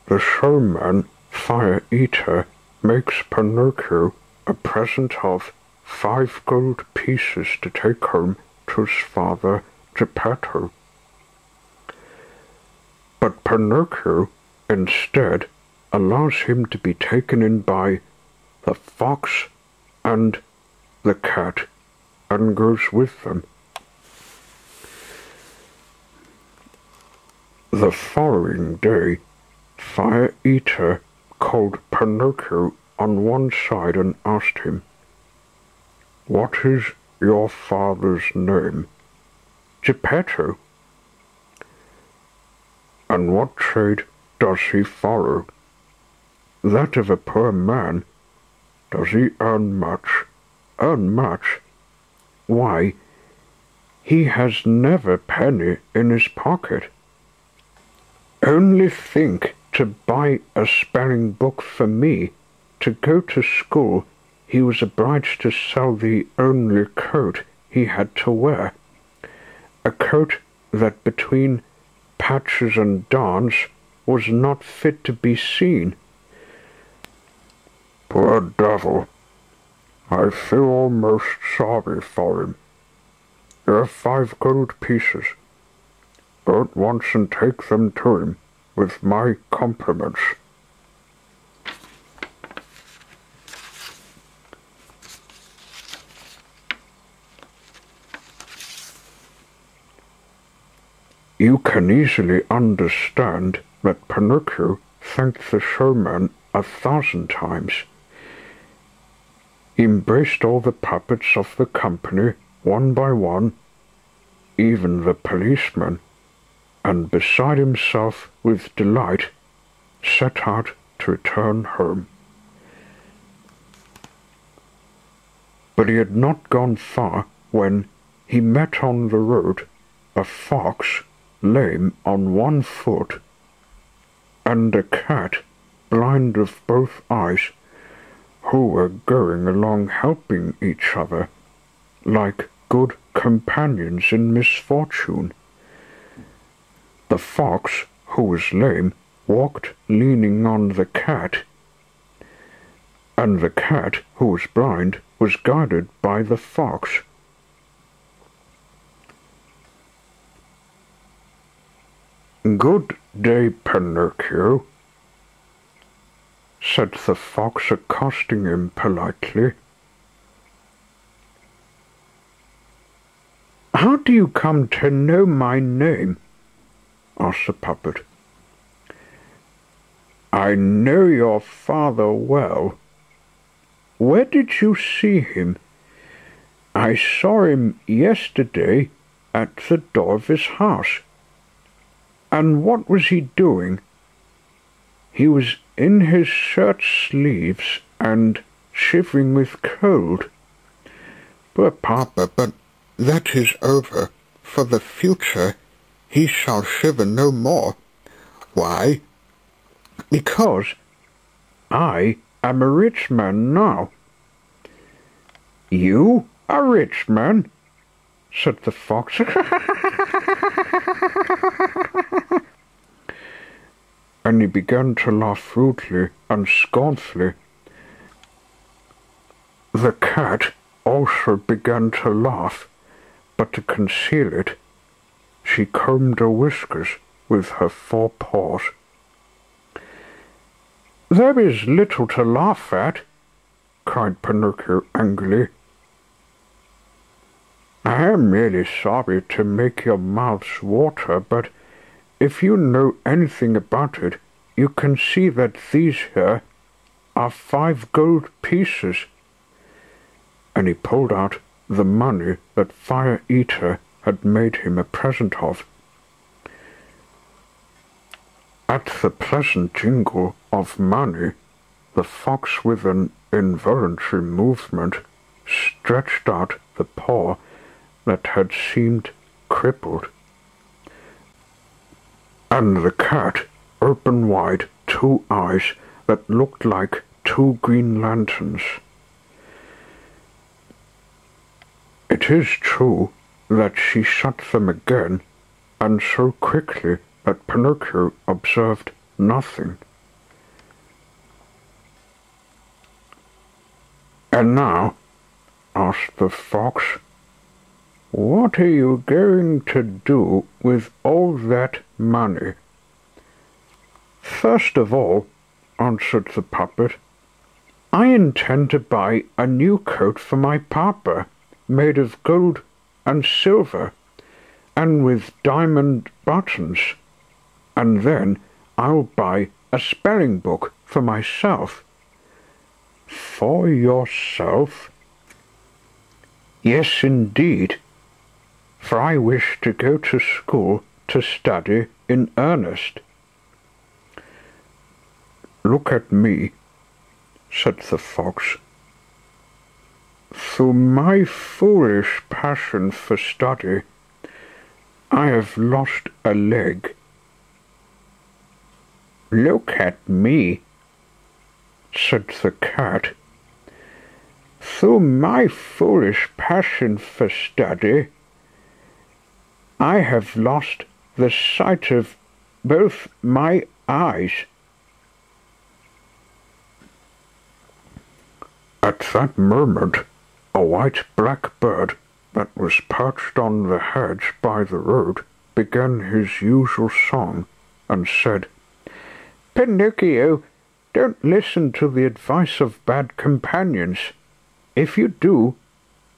The showman, Fire Eater, makes Pinocchio a present of 5 gold pieces to take home to his father Geppetto. But Pinocchio, instead, allows him to be taken in by the fox and the cat and goes with them. The following day, Fire Eater called Pinocchio on one side and asked him, "What is your father's name?" "Geppetto." "And what trade does he follow?" "That of a poor man." "Does he earn much?" "Earn much? Why, he has never a penny in his pocket." "Only think, to buy a spelling book for me, to go to school, he was obliged to sell the only coat he had to wear, a coat that between patches and darns was not fit to be seen." "Poor devil! I feel almost sorry for him. Here are 5 gold pieces. Go at once and take them to him, with my compliments." You can easily understand that Pinocchio thanked the showman 1,000 times. He embraced all the puppets of the company, one by one, even the policeman, and beside himself with delight, set out to return home. But he had not gone far when he met on the road a fox, lame on one foot, and a cat, blind of both eyes, who were going along helping each other, like good companions in misfortune. The fox, who was lame, walked leaning on the cat, and the cat, who was blind, was guided by the fox. "Good day, Pinocchio," said the fox, accosting him politely. "How do you come to know my name?" asked the puppet. "I know your father well." "Where did you see him?" "I saw him yesterday at the door of his house." "And what was he doing?" "He was in his shirt sleeves and shivering with cold." "Poor papa, but that is over. For the future he shall shiver no more." "Why?" "Because I am a rich man now." "You a rich man?" said the fox. And he began to laugh rudely and scornfully. The cat also began to laugh, but to conceal it, she combed her whiskers with her 4 paws. "There is little to laugh at," cried Pinocchio angrily. "I am merely sorry to make your mouths water, but if you know anything about it, you can see that these here are 5 gold pieces." And he pulled out the money that Fire Eater had made him a present of. At the pleasant jingle of money, the fox, with an involuntary movement, stretched out the paw that had seemed crippled, and the cat opened wide 2 eyes that looked like 2 green lanterns. It is true that she shut them again, and so quickly that Pinocchio observed nothing. "And now," asked the fox, "what are you going to do with all that money?" "First of all," answered the puppet, "I intend to buy a new coat for my papa, made of gold and silver, and with diamond buttons, and then I'll buy a spelling book for myself." "For yourself?" "Yes, indeed, for I wish to go to school to study in earnest." "Look at me," said the fox. "Through my foolish passion for study, I have lost a leg." "Look at me," said the cat. "Through my foolish passion for study, I have lost the sight of both my eyes." At that moment, a white blackbird that was perched on the hedge by the road began his usual song and said, "Pinocchio, don't listen to the advice of bad companions. If you do,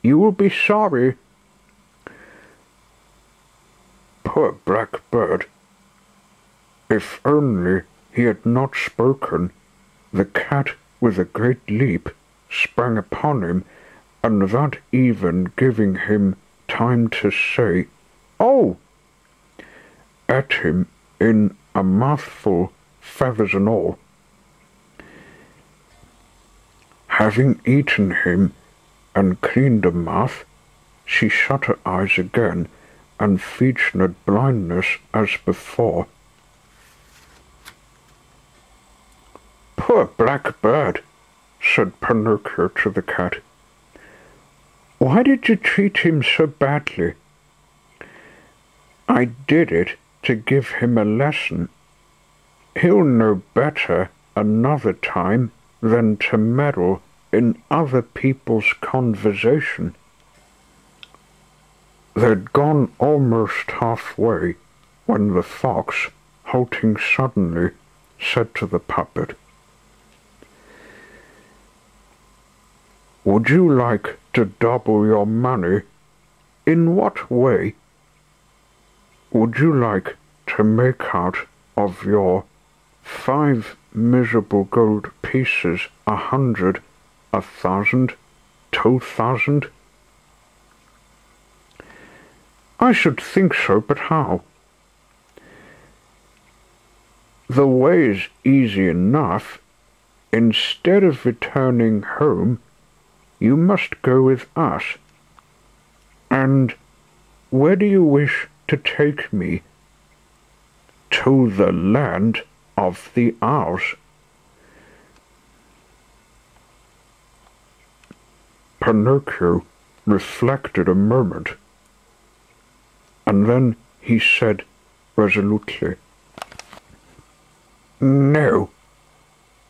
you will be sorry." Poor blackbird! If only he had not spoken, the cat, with a great leap, sprang upon him, and without even giving him time to say, "Oh!" ate him in a mouthful, feathers and all. Having eaten him and cleaned her mouth, she shut her eyes again and featured blindness as before. "Poor blackbird," said Pinocchio to the cat. "Why did you treat him so badly?" "I did it to give him a lesson. He'll know better another time than to meddle in other people's conversation." They'd gone almost halfway when the fox, halting suddenly, said to the puppet, "Would you like to double your money? In what way? Would you like to make out of your 5 miserable gold pieces 100, 1,000, 2,000? "I should think so, but how?" "The way's easy enough. Instead of returning home, you must go with us." "And where do you wish to take me?" "To the land of the owls." Pinocchio reflected a moment, and then he said resolutely, "No,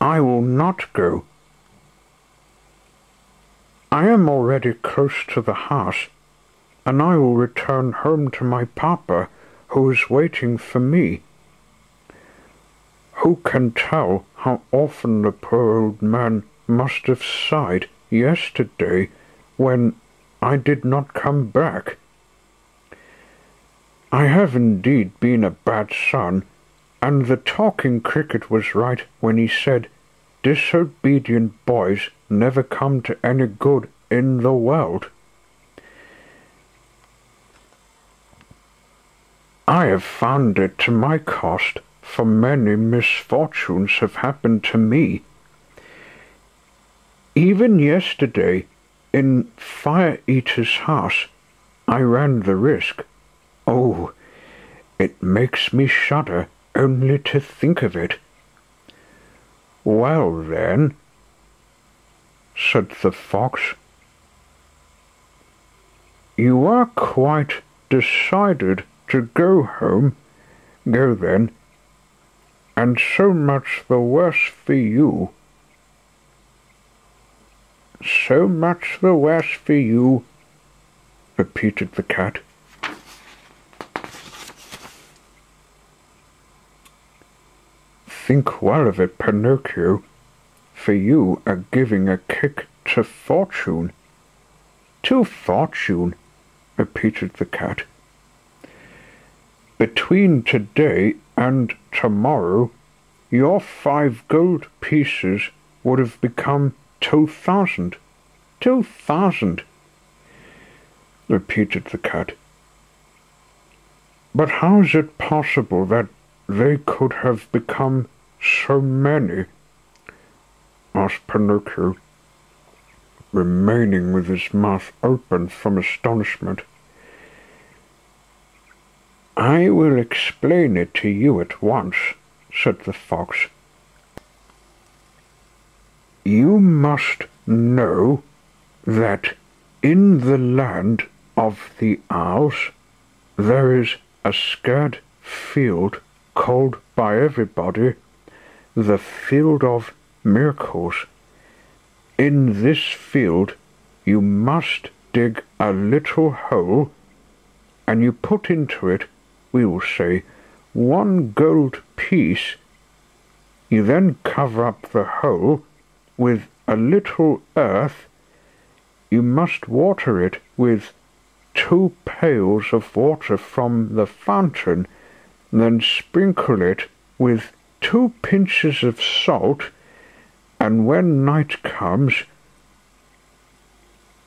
I will not go. I am already close to the house, and I will return home to my papa, who is waiting for me. Who can tell how often the poor old man must have sighed yesterday when I did not come back? I have indeed been a bad son, and the talking cricket was right when he said, 'Disobedient boys never come to any good in the world.' I have found it to my cost, for many misfortunes have happened to me. Even yesterday, in Fire Eater's house, I ran the risk. Oh, it makes me shudder only to think of it." "Well, then," said the fox, "you are quite decided to go home. Go then, and so much the worse for you." so much the worse for you," repeated the cat. "Think well of it, Pinocchio, for you are giving a kick to fortune." "To fortune," repeated the cat. "Between today and tomorrow, your 5 gold pieces would have become 2,000. 2,000, repeated the cat. "But how is it possible that they could have become so many?" asked Pinocchio, remaining with his mouth open from astonishment. "I will explain it to you at once," said the fox. "You must know that in the land of the owls there is a scared field called by everybody the Field of Miracles. In this field you must dig a little hole, and you put into it, we will say, 1 gold piece. You then cover up the hole with a little earth. You must water it with 2 pails of water from the fountain, then sprinkle it with 2 pinches of salt, and when night comes,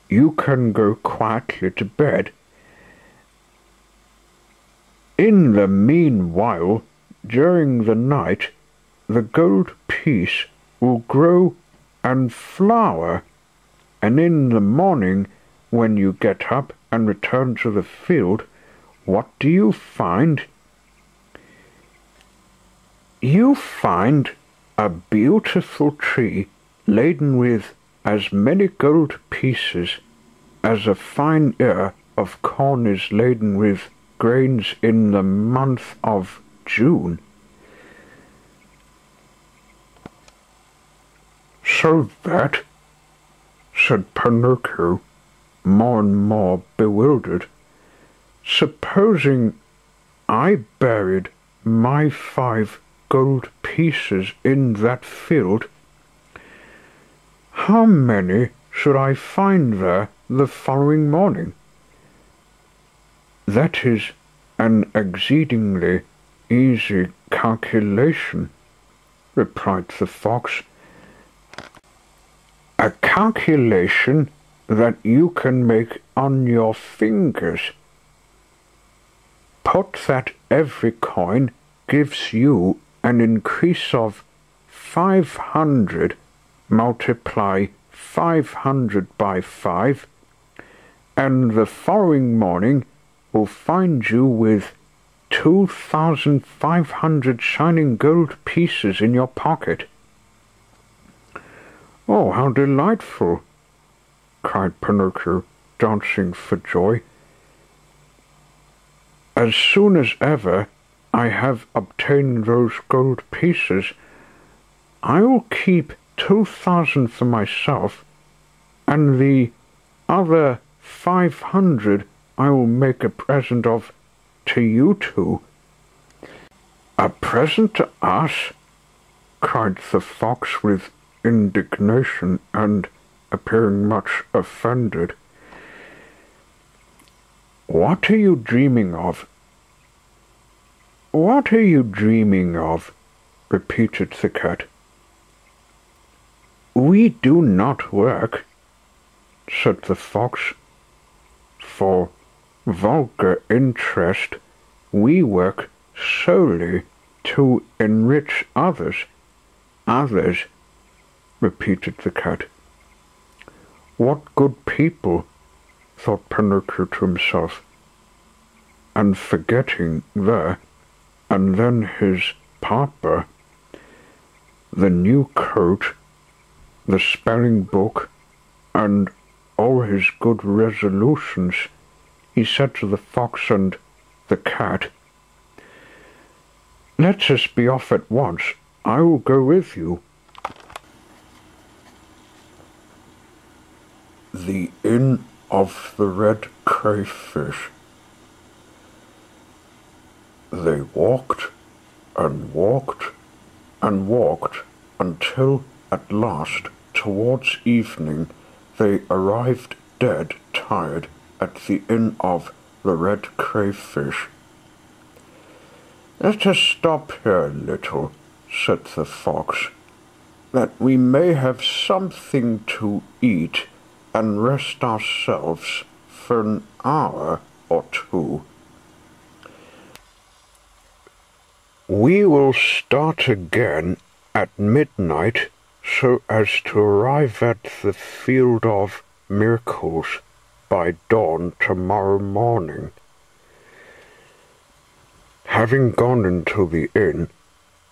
you can go quietly to bed. In the meanwhile, during the night, the gold piece will grow and flower, and in the morning, when you get up and return to the field, what do you find? You find a beautiful tree laden with as many gold pieces as a fine ear of corn is laden with grains in the month of June." "So that," said Pinocchio, more and more bewildered, "supposing I buried my 5 gold pieces in that field, how many should I find there the following morning?" "That is an exceedingly easy calculation," replied the fox. "A calculation that you can make on your fingers. Put that every coin gives you an increase of 500, multiply 500 by 5, and the following morning will find you with 2,500 shining gold pieces in your pocket." "Oh, how delightful!" cried Pinocchio, dancing for joy. "As soon as ever I have obtained those gold pieces, I will keep 2,000 for myself, and the other 500 I will make a present of to you two." "A present to us?" cried the fox with indignation and appearing much offended. "What are you dreaming of?" "What are you dreaming of?" repeated the cat. "We do not work," said the fox. "For vulgar interest, we work solely to enrich others." "Others," repeated the cat. "What good people," thought Pinocchio to himself, and forgetting there and then his papa, the new coat, the spelling book, and all his good resolutions, he said to the fox and the cat, "Let us be off at once. I will go with you." the Inn of the Red Crayfish. They walked and walked and walked until at last, towards evening, they arrived dead tired at the Inn of the Red Crayfish. "Let us stop here a little," said the fox, "that we may have something to eat and rest ourselves for an hour or two. We will start again at midnight so as to arrive at the Field of Miracles by dawn tomorrow morning." Having gone into the inn,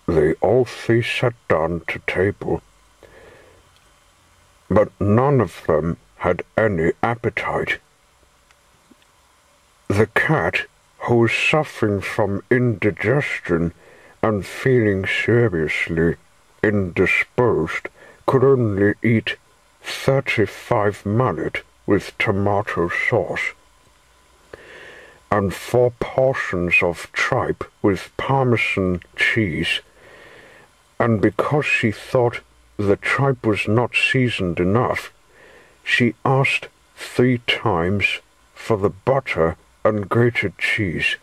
they all three sat down to table, but none of them had any appetite. The cat, who was suffering from indigestion and feeling seriously indisposed, could only eat 35 mullet with tomato sauce, and 4 portions of tripe with Parmesan cheese, and because she thought the tripe was not seasoned enough, she asked 3 times for the butter and grated cheese.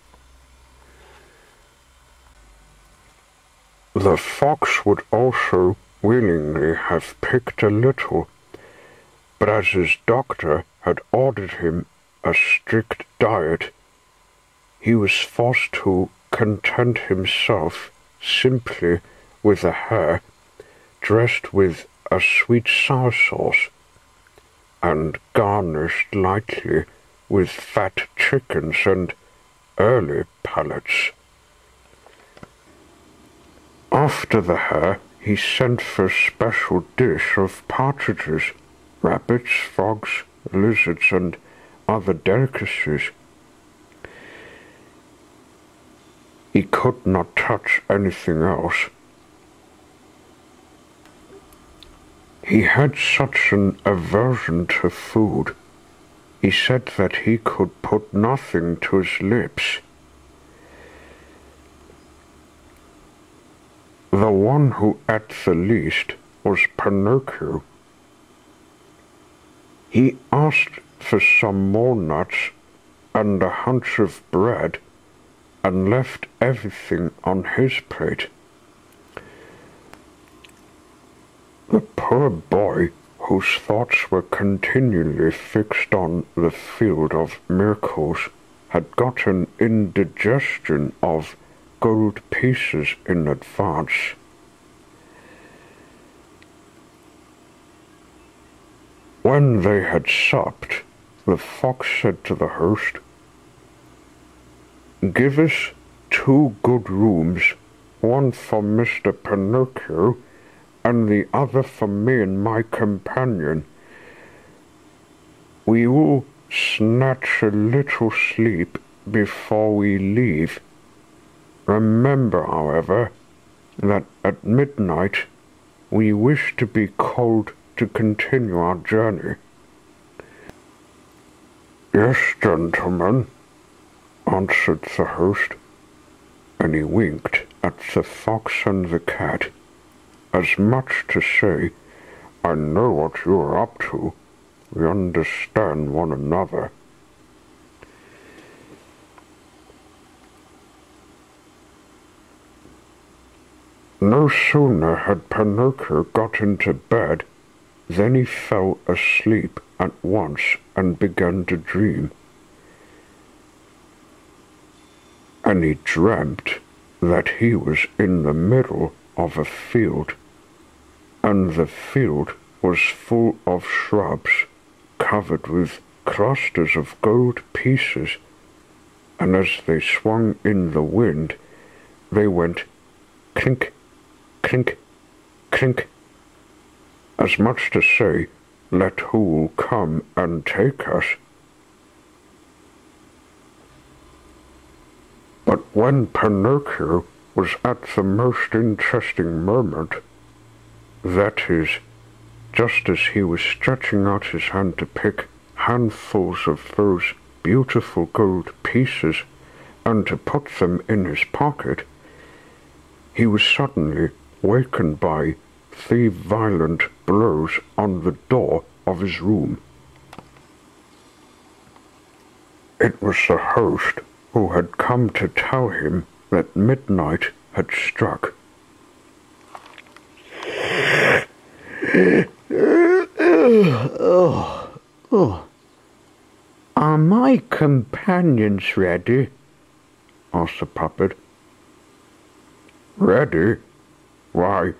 The fox would also willingly have picked a little, but as his doctor had ordered him a strict diet, he was forced to content himself simply with a hare dressed with a sweet sour sauce and garnished lightly with fat chickens and early pellets. After the hare, he sent for a special dish of partridges, rabbits, frogs, lizards, and other delicacies. He could not touch anything else. He had such an aversion to food. He said that he could put nothing to his lips. The one who ate the least was Pinocchio. He asked for some walnuts and a hunch of bread, and left everything on his plate. The poor boy, whose thoughts were continually fixed on the Field of Miracles, had got an indigestion of gold pieces in advance. When they had supped, the fox said to the host, "Give us 2 good rooms, one for Mr. Pinocchio and the other for me and my companion. We will snatch a little sleep before we leave. Remember, however, that at midnight we wish to be cold to continue our journey." "Yes, gentlemen," answered the host, and he winked at the fox and the cat, as much to say, "I know what you are up to. We understand one another." No sooner had Pinocchio got into bed than he fell asleep at once and began to dream. And he dreamt that he was in the middle of a field, and the field was full of shrubs covered with clusters of gold pieces, and as they swung in the wind, they went clink, clink, clink, as much to say, "Let who will come and take us." But when Pinocchio was at the most interesting moment, that is, just as he was stretching out his hand to pick handfuls of those beautiful gold pieces and to put them in his pocket, he was suddenly wakened by 3 violent blows on the door of his room. It was the host who had come to tell him that midnight had struck. Are my companions ready? Asked the puppet. Ready? Why,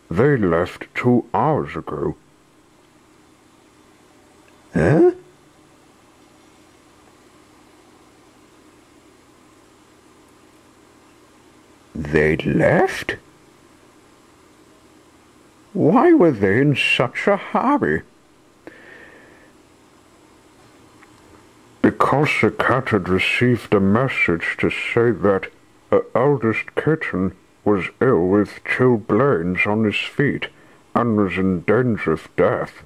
they left 2 hours ago. Huh? They left? Why were they in such a hurry? Because the cat had received a message to say that her eldest kitten was ill with chilblains on his feet and was in danger of death.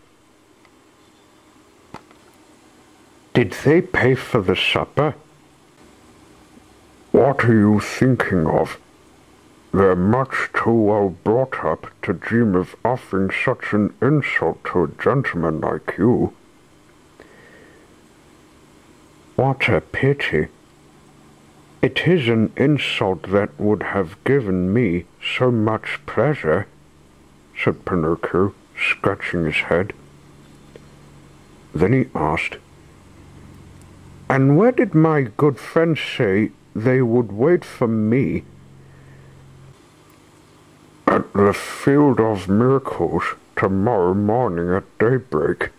Did they pay for the supper? What are you thinking of? They're much too well brought up to dream of offering such an insult to a gentleman like you. What a pity. It is an insult that would have given me so much pleasure, said Pinocchio, scratching his head. Then he asked, And where did my good friends say they would wait for me? At the Field of Miracles tomorrow morning at daybreak.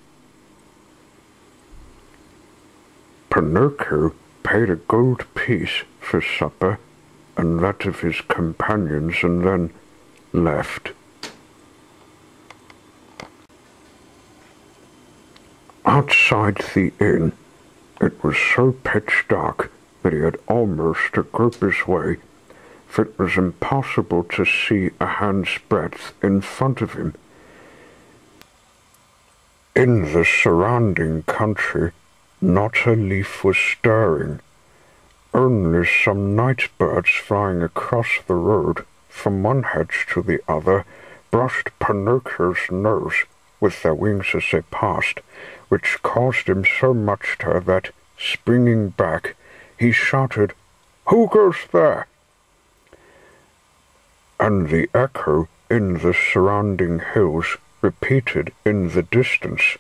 Pinocchio paid a gold piece for supper and that of his companions and then left. Outside the inn, it was so pitch dark that he had almost to grope his way, for it was impossible to see a hand's breadth in front of him. In the surrounding country, not a leaf was stirring. Only some night birds flying across the road from one hedge to the other brushed Pinocchio's nose with their wings as they passed, which caused him so much terror that, springing back, he shouted, "Who goes there?" And the echo in the surrounding hills repeated in the distance,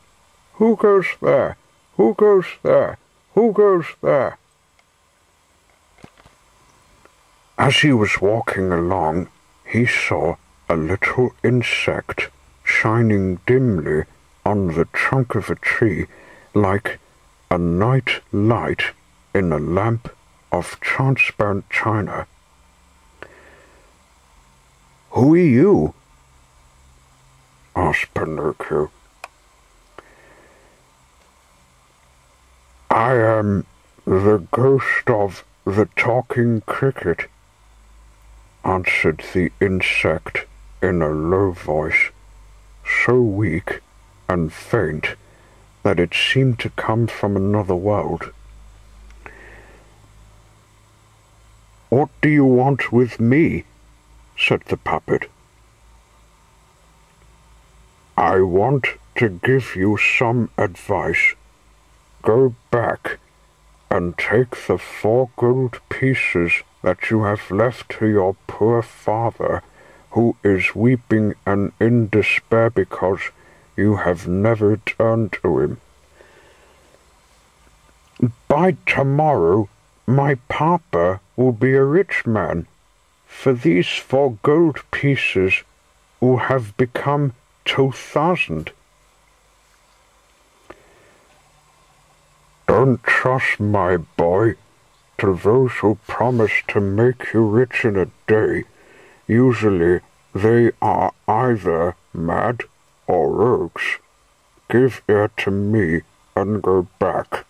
"Who goes there? Who goes there? Who goes there?" As he was walking along, he saw a little insect shining dimly on the trunk of a tree like a night light in a lamp of transparent china. "Who are you?" asked Pinocchio. "I am the ghost of the talking cricket," answered the insect in a low voice, so weak and faint that it seemed to come from another world. "What do you want with me?" said the puppet. "I want to give you some advice. Go back and take the 4 gold pieces that you have left to your poor father, who is weeping and in despair because you have never turned to him. By tomorrow my papa will be a rich man, for these 4 gold pieces will have become 2,000. Don't trust, my boy, to those who promise to make you rich in a day. Usually they are either mad or rogues. Give ear to me and go back."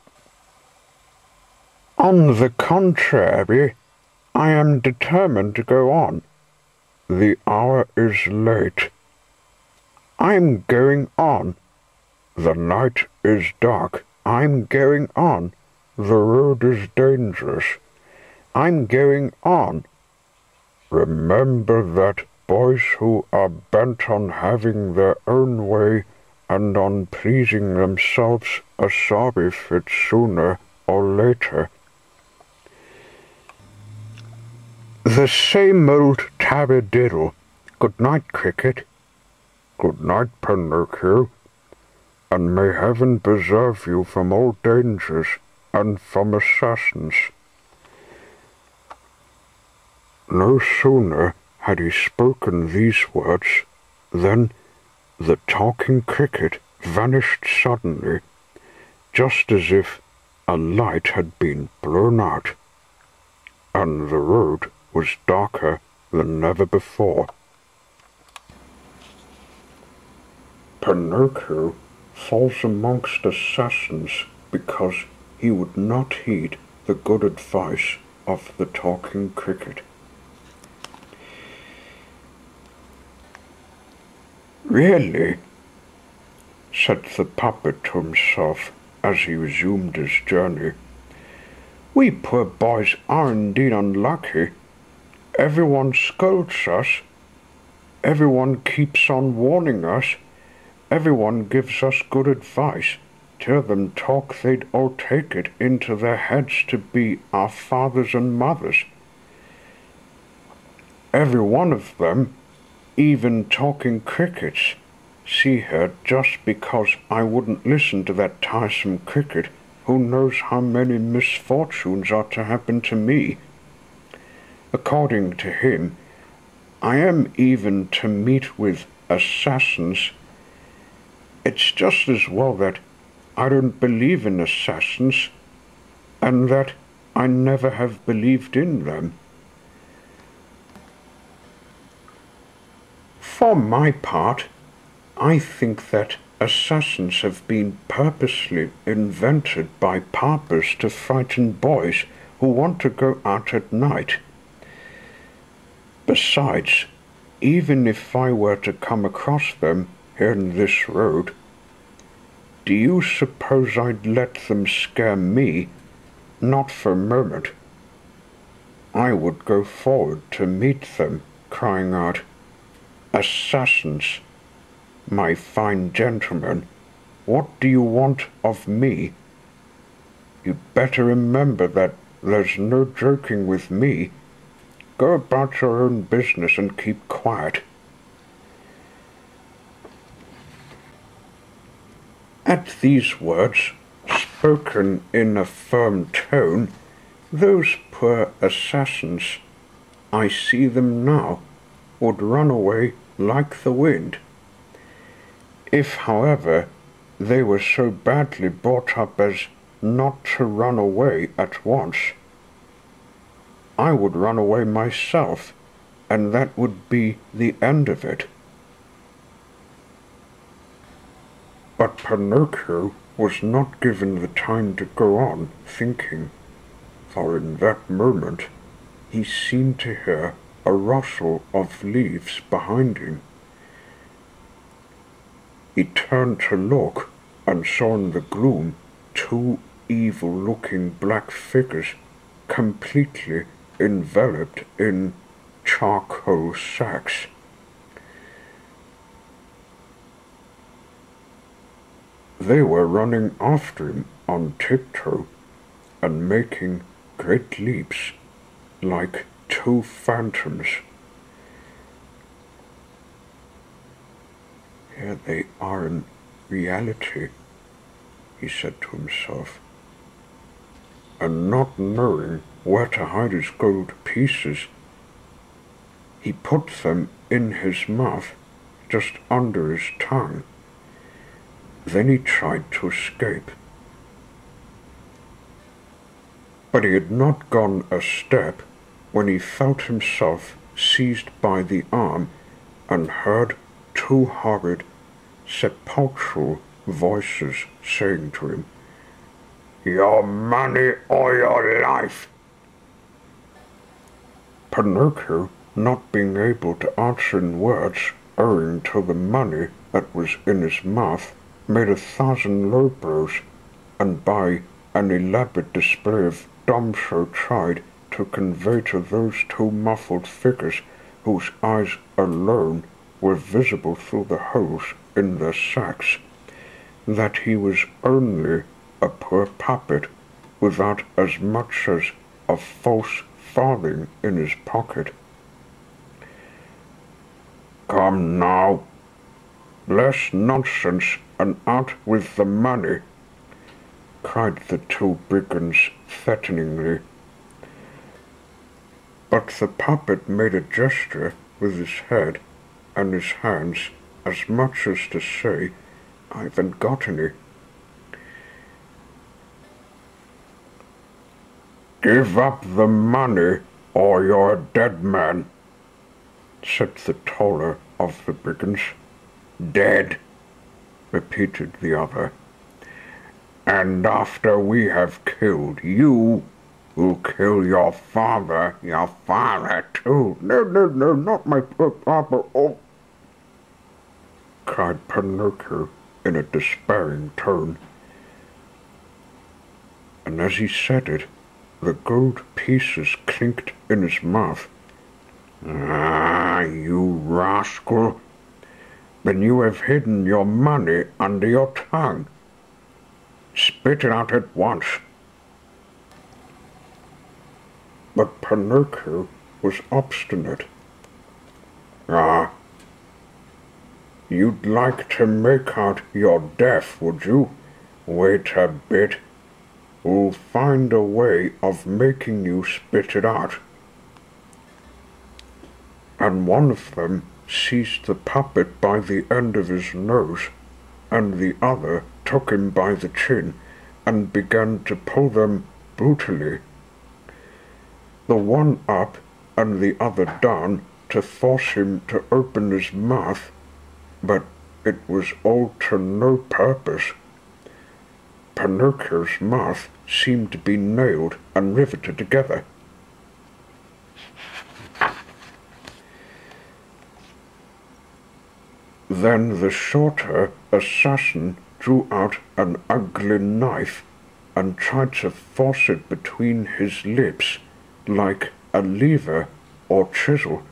"On the contrary, I am determined to go on. The hour is late. I'm going on. The night is dark. I'm going on. The road is dangerous. I'm going on. Remember that boys who are bent on having their own way and on pleasing themselves are sorry fit sooner or later. The same old taradiddle. Good night, Cricket. Good night, Pinocchio. And may heaven preserve you from all dangers and from assassins. No sooner had he spoken these words than the talking cricket vanished suddenly, just as if a light had been blown out, and the road was darker than ever before. Pinocchio falls amongst assassins because he would not heed the good advice of the talking cricket. Really, said the puppet to himself as he resumed his journey, we poor boys are indeed unlucky. Everyone scolds us, everyone keeps on warning us, everyone gives us good advice. Till them talk they'd all take it into their heads to be our fathers and mothers. Every one of them, even talking crickets, see her just because I wouldn't listen to that tiresome cricket who knows how many misfortunes are to happen to me. According to him, I am even to meet with assassins. It's just as well that I don't believe in assassins, and that I never have believed in them. For my part, I think that assassins have been purposely invented by papas to frighten boys who want to go out at night. Besides, even if I were to come across them in this road, do you suppose I'd let them scare me? Not for a moment. I would go forward to meet them, crying out, "Assassins! My fine gentlemen, what do you want of me? You better remember that there's no joking with me. Go about your own business and keep quiet." At these words, spoken in a firm tone, those poor assassins, I see them now, would run away like the wind. If, however, they were so badly brought up as not to run away at once, I would run away myself, and that would be the end of it. But Pinocchio was not given the time to go on thinking, for in that moment he seemed to hear a rustle of leaves behind him. He turned to look and saw in the gloom two evil-looking black figures completely enveloped in charcoal sacks. They were running after him on tiptoe and making great leaps like two phantoms. Here they are in reality, he said to himself, and not knowing where to hide his gold pieces, he put them in his mouth, just under his tongue. Then he tried to escape. But he had not gone a step when he felt himself seized by the arm and heard two horrid, sepulchral voices saying to him, "Your money or your life." Pinocchio, not being able to answer in words, owing to the money that was in his mouth, made 1,000 low blows, and by an elaborate display of dumb show tried to convey to those two muffled figures, whose eyes alone were visible through the holes in their sacks, that he was only a poor puppet without as much as a false farthing in his pocket. "Come now, less nonsense and out with the money," cried the two brigands threateningly. But the puppet made a gesture with his head and his hands, as much as to say, "I haven't got any." "Give up the money, or you're a dead man," said the taller of the brigands. "Dead," repeated the other. "And after we have killed you, we'll kill your father too." "No, no, no, not my poor papa, oh!" cried Pinocchio in a despairing tone. And as he said it, the gold pieces clinked in his mouth. "Ah, you rascal! Then you have hidden your money under your tongue. Spit it out at once." But Pinocchio was obstinate. "Ah, you'd like to make out you're deaf, would you? Wait a bit. We'll find a way of making you spit it out." And one of them seized the puppet by the end of his nose, and the other took him by the chin and began to pull them brutally, the one up and the other down, to force him to open his mouth, but it was all to no purpose. Pinocchio's mouth seemed to be nailed and riveted together. Then the shorter assassin drew out an ugly knife and tried to force it between his lips like a lever or chisel.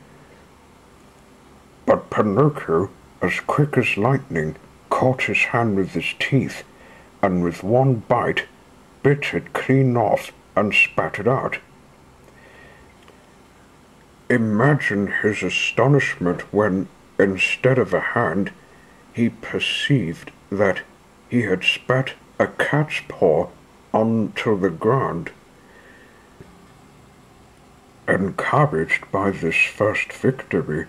But Pinocchio, as quick as lightning, caught his hand with his teeth, and with one bite bit it clean off and spat it out. Imagine his astonishment when, instead of a hand, he perceived that he had spat a cat's paw onto the ground. Encouraged by this first victory,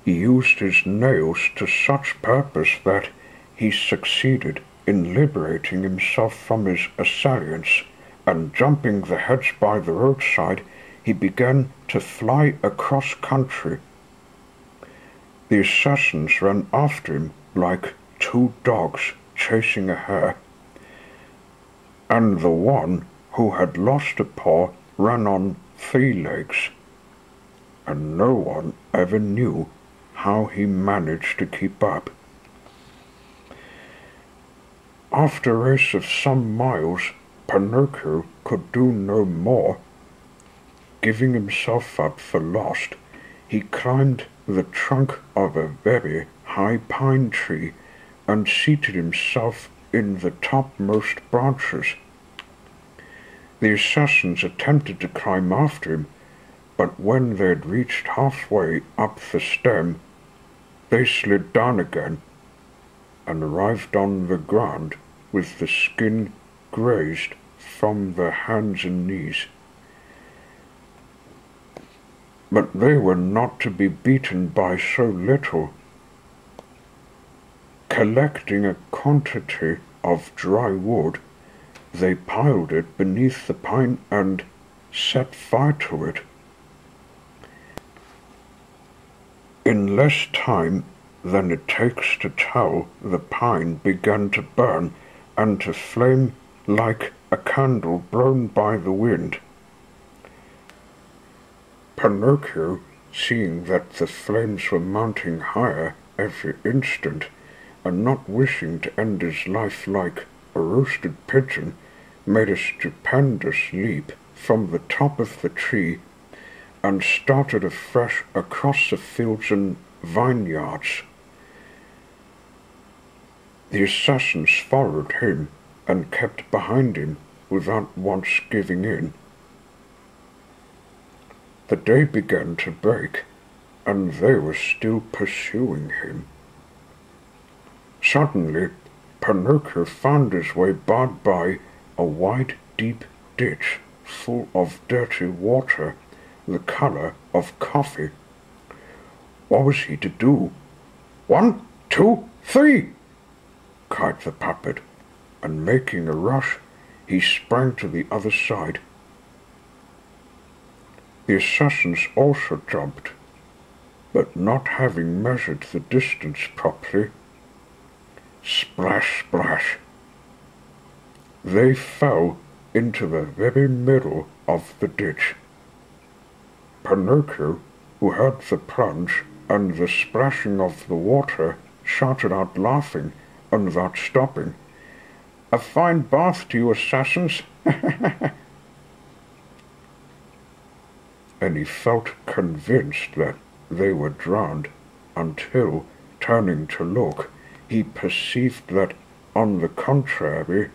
he used his nails to such purpose that he succeeded in liberating himself from his assailants, and jumping the hedge by the roadside, he began to fly across country. The assassins ran after him like two dogs chasing a hare, and the one who had lost a paw ran on 3 legs, and no one ever knew how he managed to keep up. After a race of some miles, Pinocchio could do no more. Giving himself up for lost, he climbed the trunk of a very high pine tree and seated himself in the topmost branches. The assassins attempted to climb after him, but when they had reached halfway up the stem, they slid down again and arrived on the ground with the skin grazed from their hands and knees. But they were not to be beaten by so little. Collecting a quantity of dry wood, they piled it beneath the pine and set fire to it. In less time than it takes to tell, the pine began to burn and to flame like a candle blown by the wind. Pinocchio Seeing that the flames were mounting higher every instant, and not wishing to end his life like a roasted pigeon, made a stupendous leap from the top of the tree and started afresh across the fields and vineyards. The assassins followed him and kept behind him without once giving in. The day began to break, and they were still pursuing him. Suddenly, Pinocchio found his way barred by a wide, deep ditch full of dirty water, the color of coffee. What was he to do? 1, 2, 3! cried the puppet, and making a rush, he sprang to the other side. The assassins also jumped, but not having measured the distance properly, splash, splash, they fell into the very middle of the ditch. Pinocchio, who heard the plunge and the splashing of the water, shouted out laughing and without stopping, "A fine bath to you assassins!" And he felt convinced that they were drowned, until, turning to look, he perceived that, on the contrary,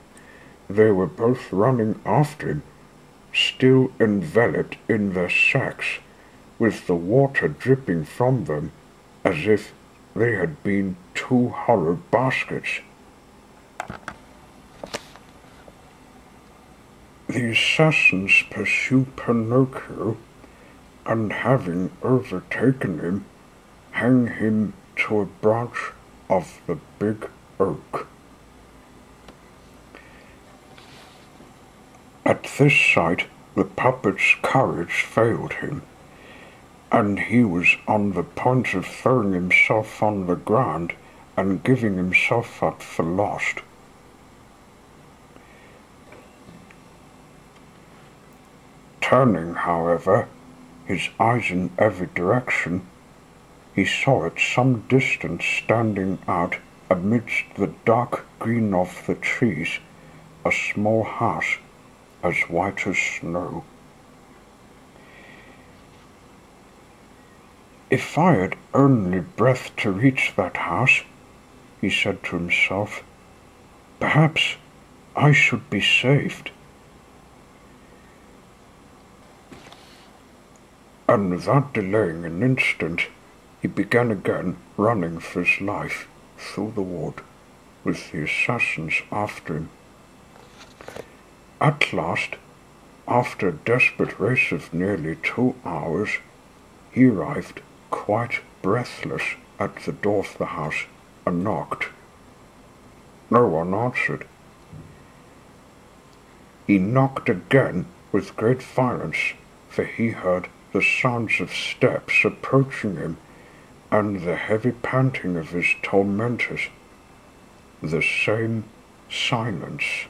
they were both running after him, still enveloped in their sacks, with the water dripping from them as if they had been 2 hollow baskets. The assassins pursued Pinocchio, and having overtaken him, hang him to a branch of the big oak. At this sight the puppet's courage failed him, and he was on the point of throwing himself on the ground and giving himself up for lost. Turning, however, his eyes in every direction, he saw at some distance standing out amidst the dark green of the trees a small house as white as snow. "If I had only breath to reach that house," he said to himself, "perhaps I should be saved." And without delaying an instant, he began again running for his life through the wood, with the assassins after him. At last, after a desperate race of nearly 2 hours, he arrived, quite breathless, at the door of the house and knocked. No one answered. He knocked again with great violence, for he heard the sounds of steps approaching him and the heavy panting of his tormentors. The same silence.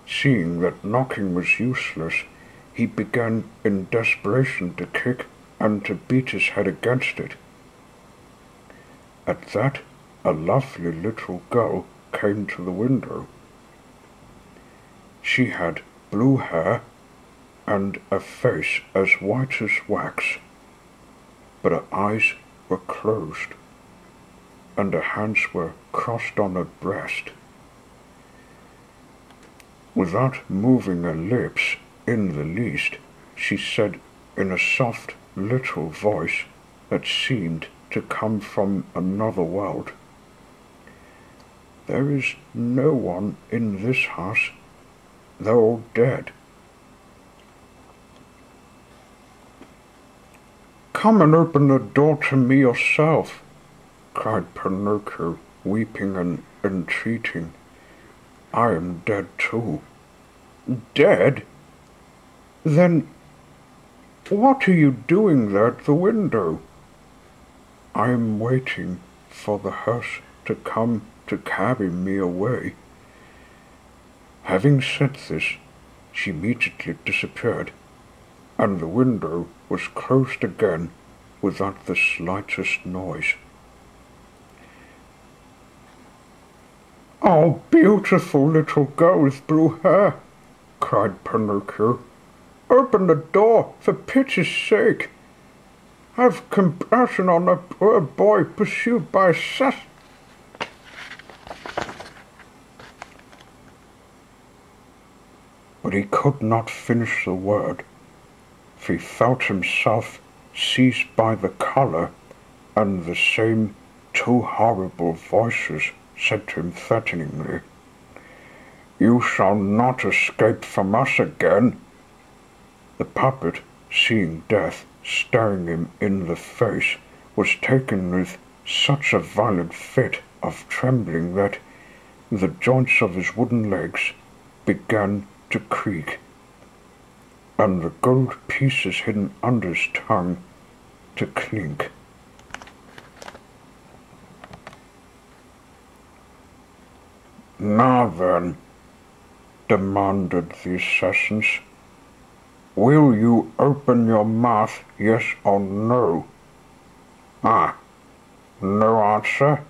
Seeing that knocking was useless, he began in desperation to kick and to beat his head against it. At that, a lovely little girl came to the window. She had blue hair and a face as white as wax, but her eyes were closed, and her hands were crossed on her breast. Without moving her lips in the least, she said in a soft little voice that seemed to come from another world, "There is no one in this house. They're all dead." "Come and open the door to me yourself," cried Pinocchio, weeping and entreating. "I am dead too." "Dead? Then what are you doing there at the window?" "I am waiting for the hearse to come to carry me away." Having said this, she immediately disappeared, and the window was closed again without the slightest noise. "Oh, beautiful little girl with blue hair!" cried Pinocchio. "Open the door, for pity's sake! Have compassion on a poor boy pursued by assassins." But he could not finish the word, for he felt himself seized by the collar, and the same two horrible voices said to him threateningly, "You shall not escape from us again." The puppet, seeing death staring him in the face, was taken with such a violent fit of trembling that the joints of his wooden legs began to creak, and the gold pieces hidden under his tongue to clink. "Now then," demanded the assassins, "will you open your mouth, yes or no?" "Ah, no answer?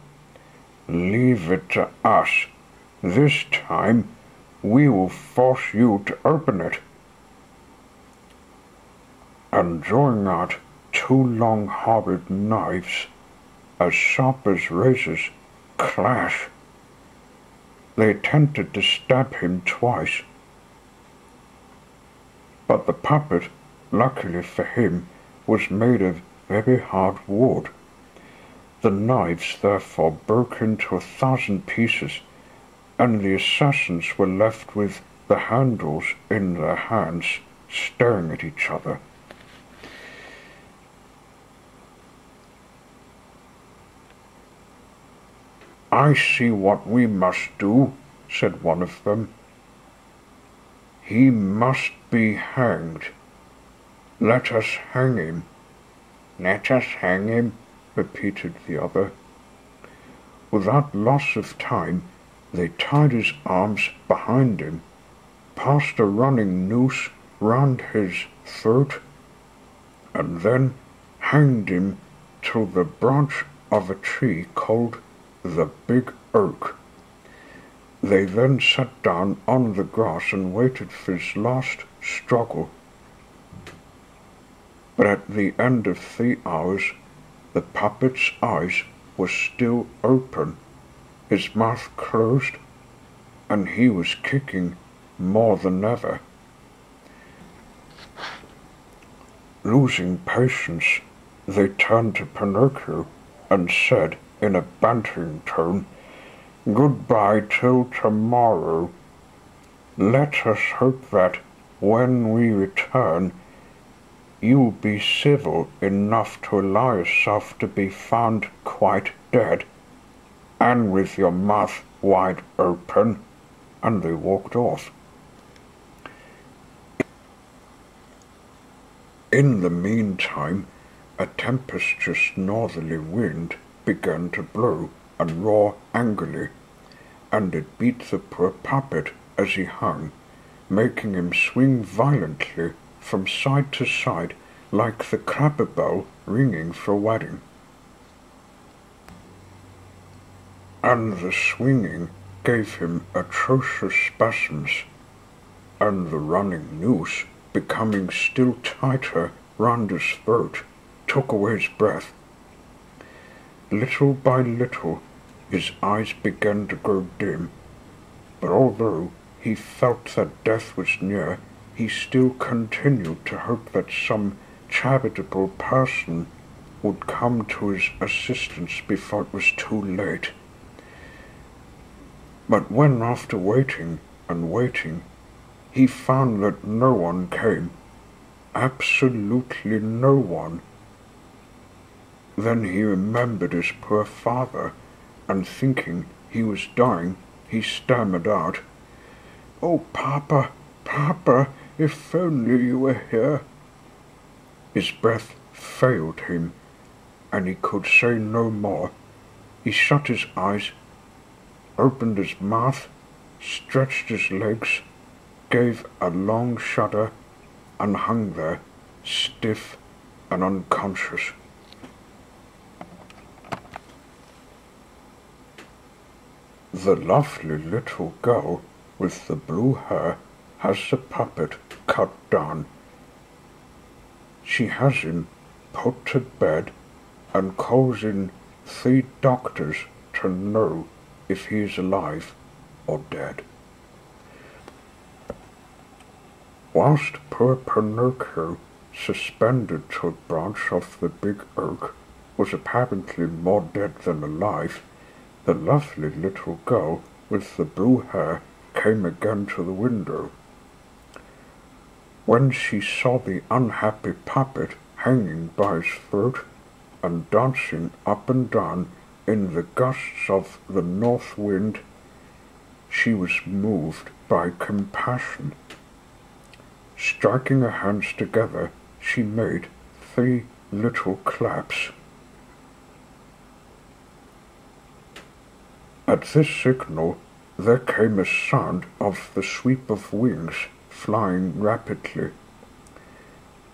Leave it to us. This time we will force you to open it." And drawing out two long horrid knives, as sharp as razors, clash, they attempted to stab him twice. But the puppet, luckily for him, was made of very hard wood. The knives therefore broke into 1,000 pieces, and the assassins were left with the handles in their hands, staring at each other. "I see what we must do," said one of them. "He must be hanged. Let us hang him." "Let us hang him," repeated the other. Without loss of time, they tied his arms behind him, passed a running noose round his throat, and then hanged him to the branch of a tree called the Big Oak. They then sat down on the grass and waited for his last struggle. But at the end of 3 hours, the puppet's eyes were still open, his mouth closed, and he was kicking more than ever. Losing patience, they turned to Pinocchio and said in a bantering tone, "Goodbye till tomorrow. Let us hope that when we return you'll be civil enough to allow yourself to be found quite dead, and with your mouth wide open." And they walked off. In the meantime, a tempestuous northerly wind began to blow and roar angrily, and it beat the poor puppet as he hung, making him swing violently from side to side like the clapper bell ringing for a wedding. And the swinging gave him atrocious spasms, and the running noose, becoming still tighter round his throat, took away his breath. Little by little his eyes began to grow dim, but although he felt that death was near, he still continued to hope that some charitable person would come to his assistance before it was too late. But when, after waiting and waiting, he found that no one came, absolutely no one, then he remembered his poor father, and thinking he was dying, he stammered out, "Oh, Papa, Papa, if only you were here." His breath failed him, and he could say no more. He shut his eyes, opened his mouth, stretched his legs, gave a long shudder, and hung there stiff and unconscious. The lovely little girl with the blue hair has the puppet cut down. She has him put to bed and calls in 3 doctors to know if he is alive or dead. Whilst poor Pinocchio, suspended to a branch of the big oak, was apparently more dead than alive, the lovely little girl with the blue hair came again to the window. When she saw the unhappy puppet hanging by his throat and dancing up and down in the gusts of the north wind, she was moved by compassion. Striking her hands together, she made 3 little claps. At this signal, there came a sound of the sweep of wings flying rapidly,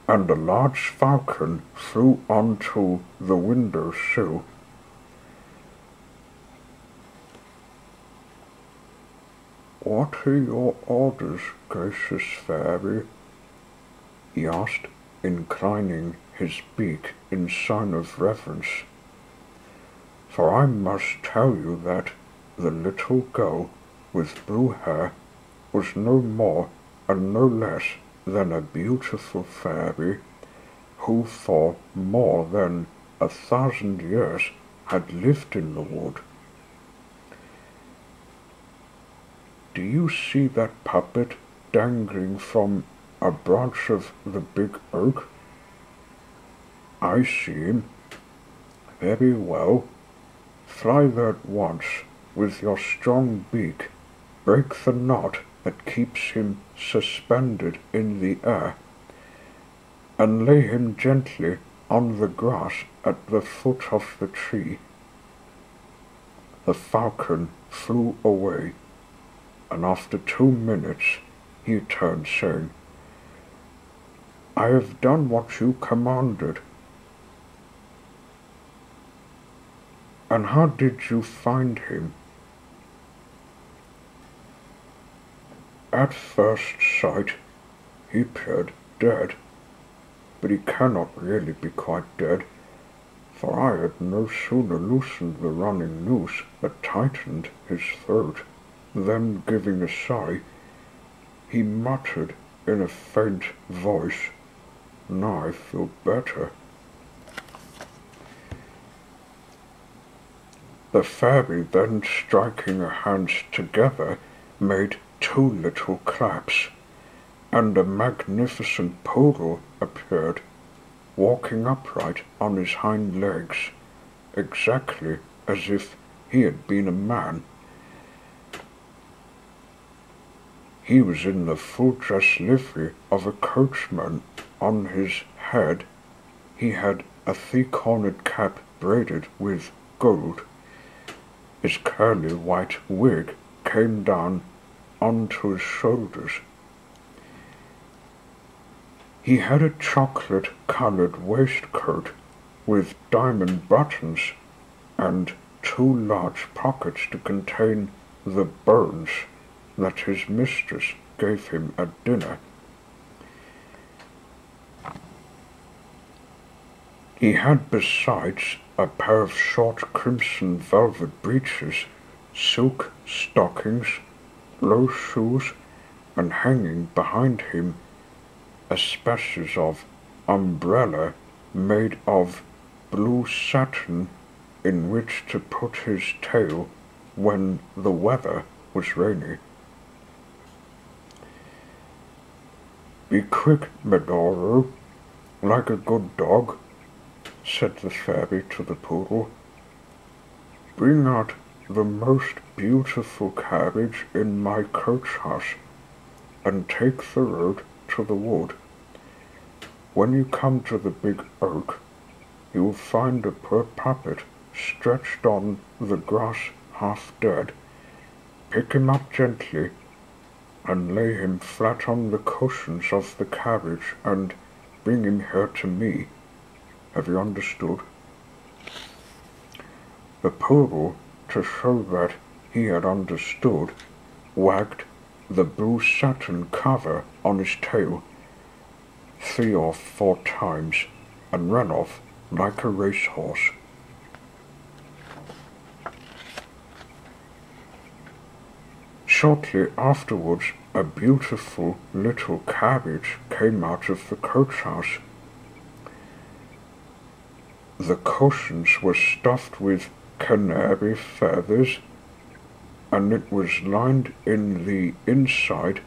and a large falcon flew onto the window sill. "What are your orders, gracious fairy?" he asked, inclining his beak in sign of reverence. "For I must tell you that the little girl with blue hair was no more and no less than a beautiful fairy who for more than 1,000 years had lived in the wood. Do you see that puppet dangling from a branch of the big oak? I see him. Very well. Fly there at once with your strong beak, break the knot that keeps him suspended in the air, and lay him gently on the grass at the foot of the tree." The falcon flew away, and after 2 minutes he turned, saying, "I have done what you commanded." "And how did you find him?" "At first sight he appeared dead, but he cannot really be quite dead, for I had no sooner loosened the running noose that tightened his throat than, giving a sigh, he muttered in a faint voice, 'Now I feel better.'" The fairy then, striking her hands together, made 2 little claps, and a magnificent poodle appeared, walking upright on his hind legs, exactly as if he had been a man. He was in the full-dress livery of a coachman. On his head he had a 3-cornered cap braided with gold. His curly white wig came down onto his shoulders. He had a chocolate-colored waistcoat with diamond buttons and 2 large pockets to contain the bones that his mistress gave him at dinner. He had besides a pair of short crimson velvet breeches, silk stockings, low shoes, and hanging behind him a species of umbrella made of blue satin in which to put his tail when the weather was rainy. "Be quick, Medoro, like a good dog," said the fairy to the poodle. "Bring out the most beautiful carriage in my coach-house, and take the road to the wood. When you come to the big oak, you will find a poor puppet stretched on the grass half dead. Pick him up gently, and lay him flat on the cushions of the carriage, and bring him here to me. Have you understood?" The poodle, to show that he had understood, wagged the blue satin cover on his tail 3 or 4 times and ran off like a racehorse. Shortly afterwards, a beautiful little cabbage came out of the coach house. The cushions were stuffed with canary feathers, and it was lined in the inside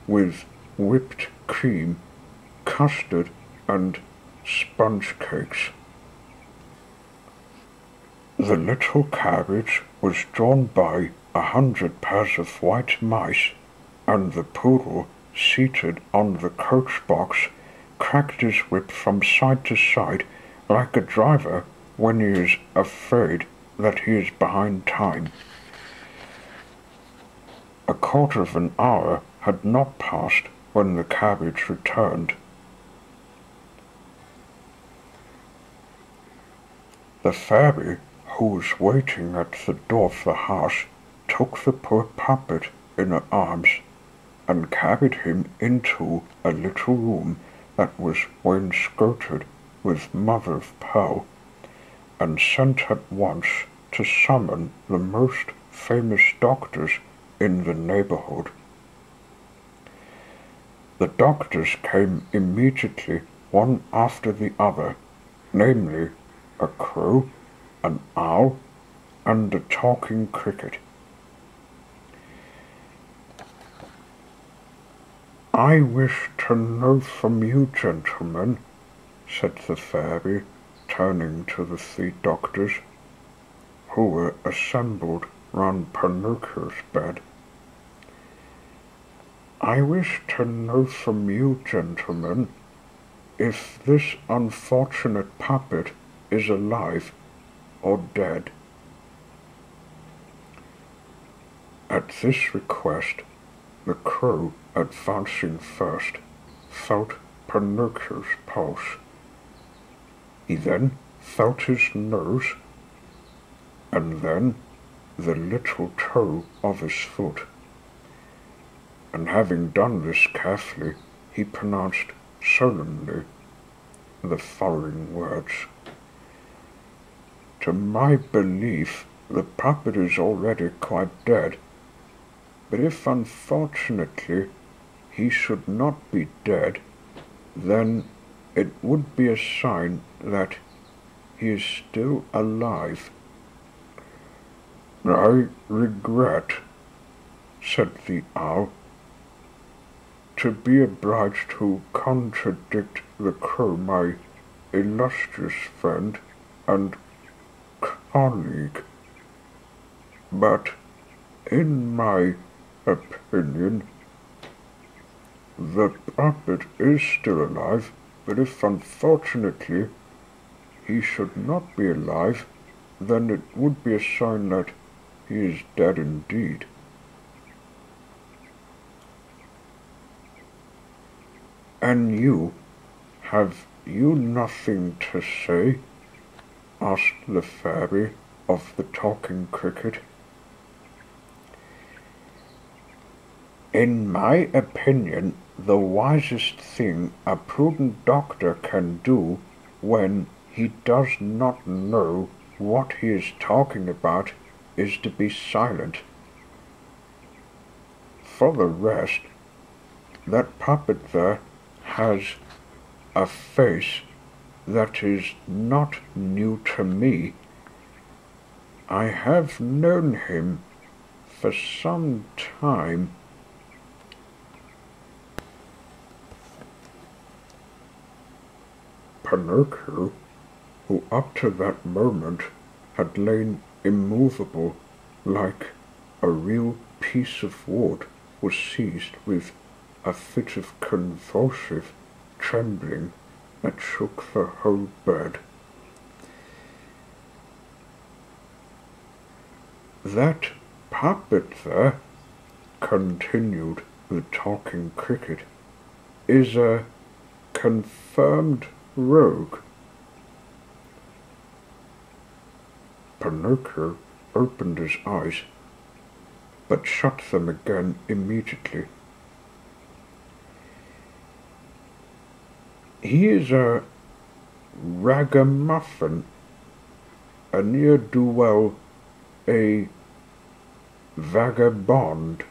with whipped cream, custard, and sponge cakes. The little cabbage was drawn by 100 pairs of white mice, and the poodle, seated on the coach box, cracked his whip from side to side like a driver when he is afraid that he is behind time. A quarter of an hour had not passed when the cabbage returned. The fairy, who was waiting at the door of the house, took the poor puppet in her arms and carried him into a little room that was wainscoted with mother of pearl, and sent at once to summon the most famous doctors in the neighborhood. The doctors came immediately, one after the other, namely a crow, an owl, and a talking cricket. "I wish to know from you, gentlemen," said the fairy, turning to the 3 doctors, who were assembled round Pinocchio's bed. "I wish to know from you, gentlemen, if this unfortunate puppet is alive or dead." At this request, the crow, advancing first, felt Pinocchio's pulse. He then felt his nose, and then the little toe of his foot. And having done this carefully, he pronounced solemnly the following words: "To my belief, the puppet is already quite dead, but if unfortunately he should not be dead, then it would be a sign that he is still alive." "I regret," said the owl, "to be obliged to contradict the crow, my illustrious friend and colleague, but in my opinion the puppet is still alive, but if unfortunately he should not be alive, then it would be a sign that he is dead indeed." "And you, have you nothing to say?" asked the fairy of the talking cricket. "In my opinion, the wisest thing a prudent doctor can do when he does not know what he is talking about is to be silent. For the rest, that puppet there has a face that is not new to me. I have known him for some time." Pinocchio, who up to that moment had lain immovable like a real piece of wood, was seized with a fit of convulsive trembling that shook the whole bed. "That puppet there," continued the talking cricket, "is a confirmed rogue. Pinocchio opened his eyes, but shut them again immediately. He is a ragamuffin, a ne'er-do-well, a vagabond.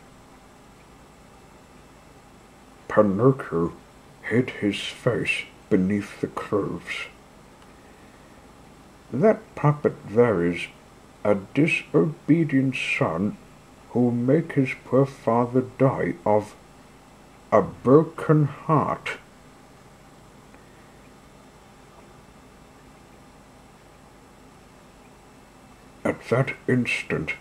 Pinocchio hid his face beneath the clothes. That puppet there is a disobedient son who'll make his poor father die of a broken heart. At that instant,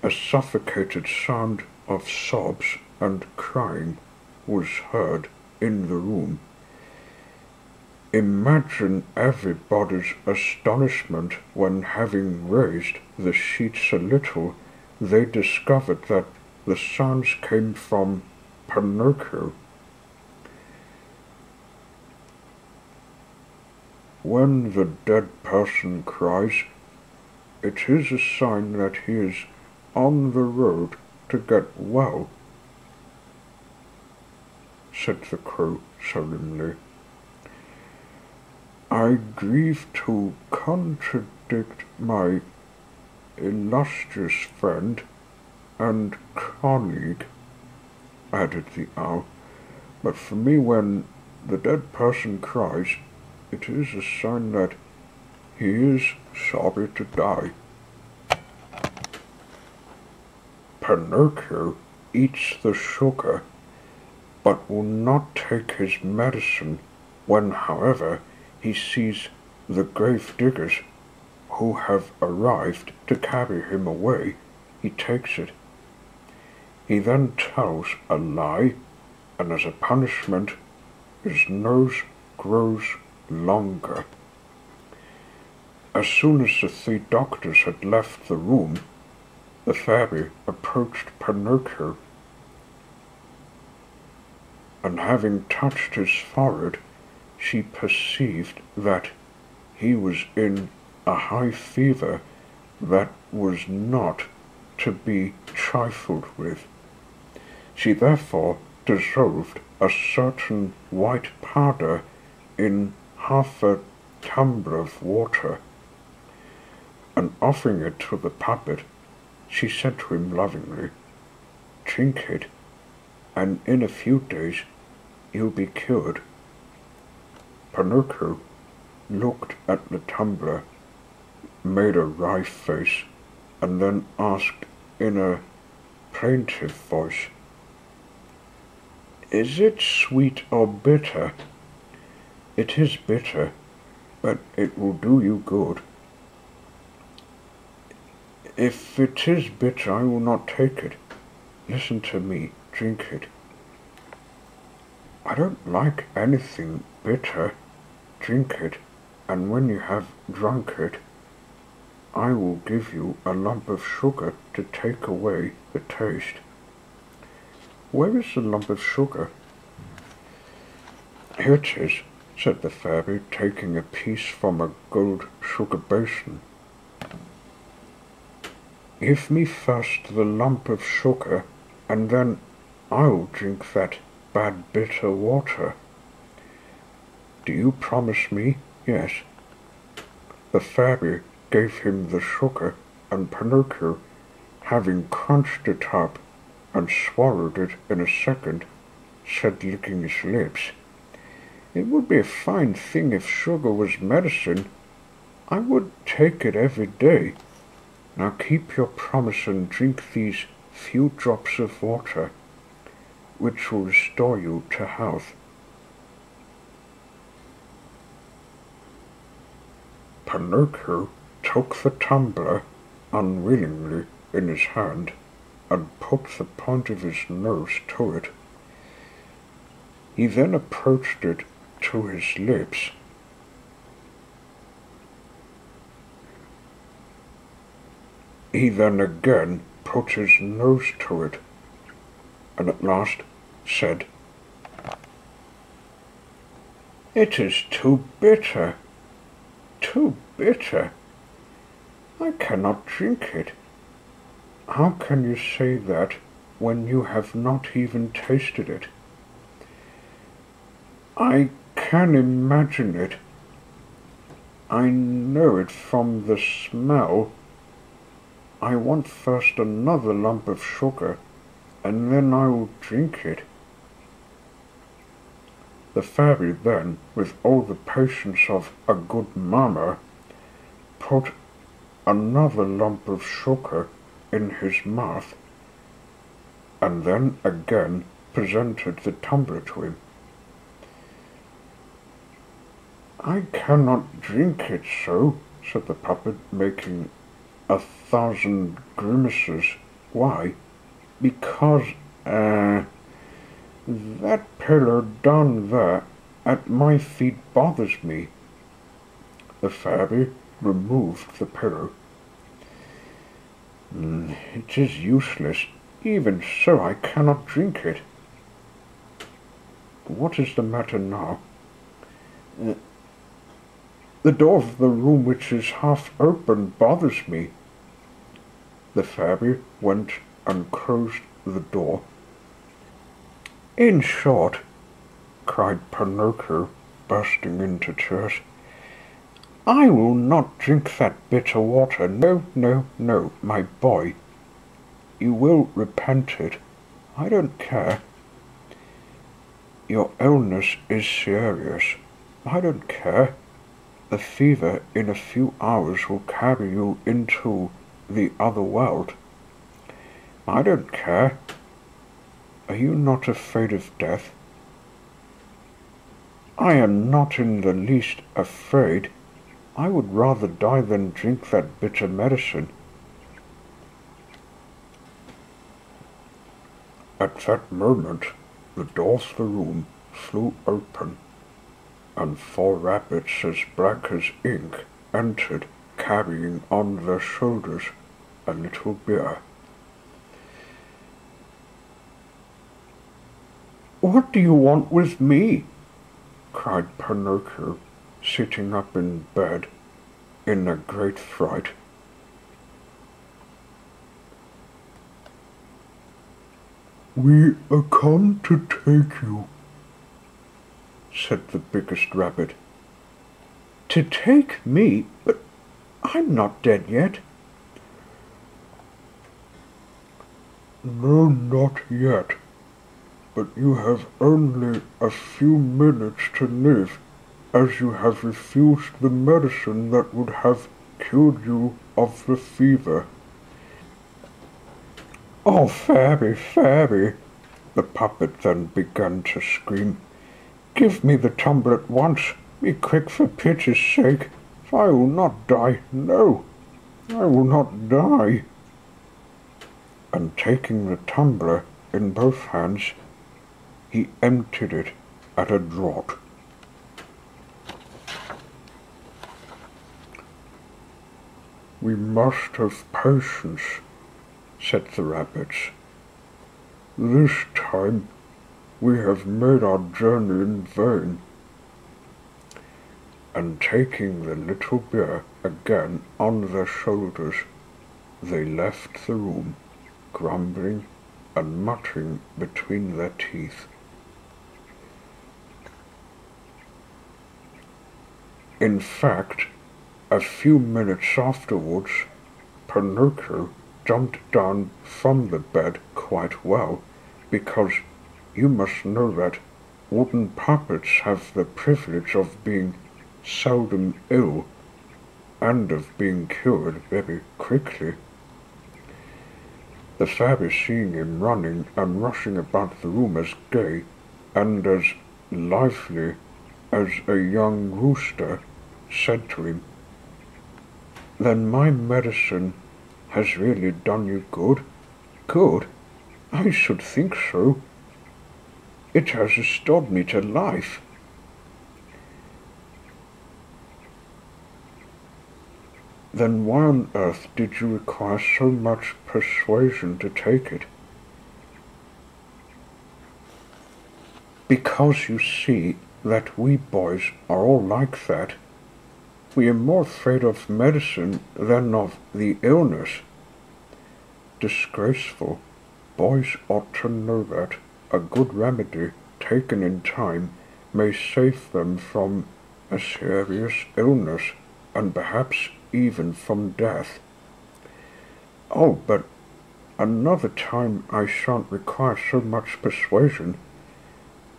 a suffocated sound of sobs and crying was heard in the room. Imagine everybody's astonishment when, having raised the sheets a little, they discovered that the sounds came from Pinocchio. When the dead person cries, it is a sign that he is on the road to get well, said the crow solemnly. I grieve to contradict my illustrious friend and colleague, added the owl, but for me when the dead person cries, it is a sign that he is sorry to die. Pinocchio eats the sugar, but will not take his medicine. When, however, he sees the grave diggers who have arrived to carry him away, he takes it. He then tells a lie, and as a punishment, his nose grows longer. As soon as the three doctors had left the room, the fairy approached Pinocchio, and having touched his forehead, she perceived that he was in a high fever that was not to be trifled with. She therefore dissolved a certain white powder in half a tumbler of water, and offering it to the puppet, she said to him lovingly, "Drink it, and in a few days you'll be cured." Pinocchio looked at the tumbler, made a wry face, and then asked in a plaintive voice, "Is it sweet or bitter?" "It is bitter, but it will do you good." "If it is bitter, I will not take it. Listen to me, drink it." "I don't like anything bitter. Drink it, and when you have drunk it, I will give you a lump of sugar to take away the taste." "Where is the lump of sugar?" "Here it is," said the fairy, taking a piece from a gold sugar basin. "Give me first the lump of sugar, and then I'll drink that bad bitter water. Do you promise me?" "Yes." The fairy gave him the sugar, and Pinocchio, having crunched it up and swallowed it in a second, said, licking his lips, "It would be a fine thing if sugar was medicine. I would take it every day. Now keep your promise and drink these few drops of water, which will restore you to health." Pinocchio took the tumbler unwillingly in his hand and put the point of his nose to it. He then approached it to his lips. He then again put his nose to it, and at last said, It is too bitter, too bitter. I cannot drink it. How can you say that when you have not even tasted it? I can imagine it. I know it from the smell. I want first another lump of sugar, and then I will drink it. The fairy then, with all the patience of a good mamma, put another lump of sugar in his mouth, and then again presented the tumbler to him. I cannot drink it so, said the puppet, making 1,000 grimaces. Why? Because, that pillow down there at my feet bothers me. The fairy removed the pillow. It is useless. Even so, I cannot drink it. What is the matter now? The door of the room which is half open bothers me. The fairy went and closed the door. In short, cried Pinocchio, bursting into tears, I will not drink that bitter water. No, no, no, my boy. You will repent it. I don't care. Your illness is serious. I don't care. The fever in a few hours will carry you into the other world. I don't care. Are you not afraid of death? I am not in the least afraid. I would rather die than drink that bitter medicine. At that moment, the door of the room flew open, and 4 rabbits as black as ink entered, carrying on their shoulders a little bear. What do you want with me? Cried Pinocchio, sitting up in bed in a great fright. We are come to take you, said the biggest rabbit. To take me? But I'm not dead yet. No, not yet. But you have only a few minutes to live, as you have refused the medicine that would have cured you of the fever. Oh, fairy, fairy! The puppet then began to scream. Give me the tumbler at once. Be quick for pity's sake, for I will not die. No, I will not die. And taking the tumbler in both hands, he emptied it at a draught. We must have patience, said the rabbits. This time we have made our journey in vain. And taking the little bear again on their shoulders, they left the room, grumbling and muttering between their teeth. In fact, a few minutes afterwards, Pinocchio jumped down from the bed quite well, because you must know that wooden puppets have the privilege of being seldom ill and of being cured very quickly. The fairy, seeing him running and rushing about the room as gay and as lively as a young rooster, said to him, Then my medicine has really done you good? Good? I should think so. It has restored me to life. Then why on earth did you require so much persuasion to take it? Because, you see, that we boys are all like that. We are more afraid of medicine than of the illness. Disgraceful. Boys ought to know that a good remedy taken in time may save them from a serious illness, and perhaps even from death. Oh, but another time I shan't require so much persuasion.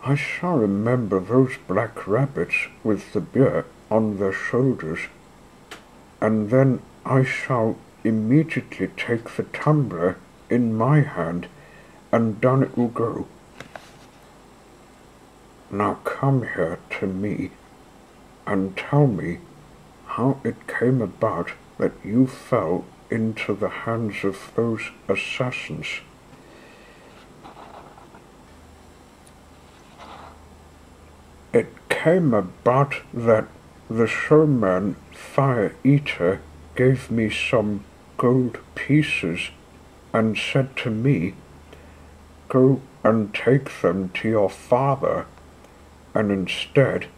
I shall remember those black rabbits with the beer on their shoulders, and then I shall immediately take the tumbler in my hand, and down it will go. Now come here to me, and tell me how it came about that you fell into the hands of those assassins. It came about that the showman Fire Eater gave me some gold pieces and said to me, "Go and take them to your father," and instead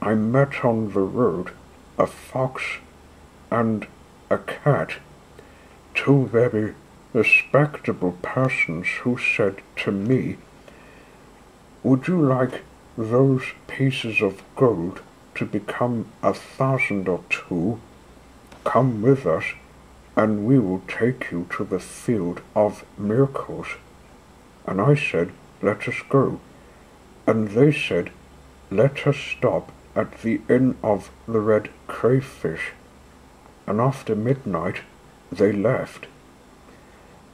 I met on the road a fox and a cat, two very respectable persons who said to me, "Would you like those pieces of gold to become 1,000 or 2? Come with us, and we will take you to the field of miracles." And I said, "Let us go." And they said, "Let us stop at the Inn of the Red Crayfish." And after midnight they left.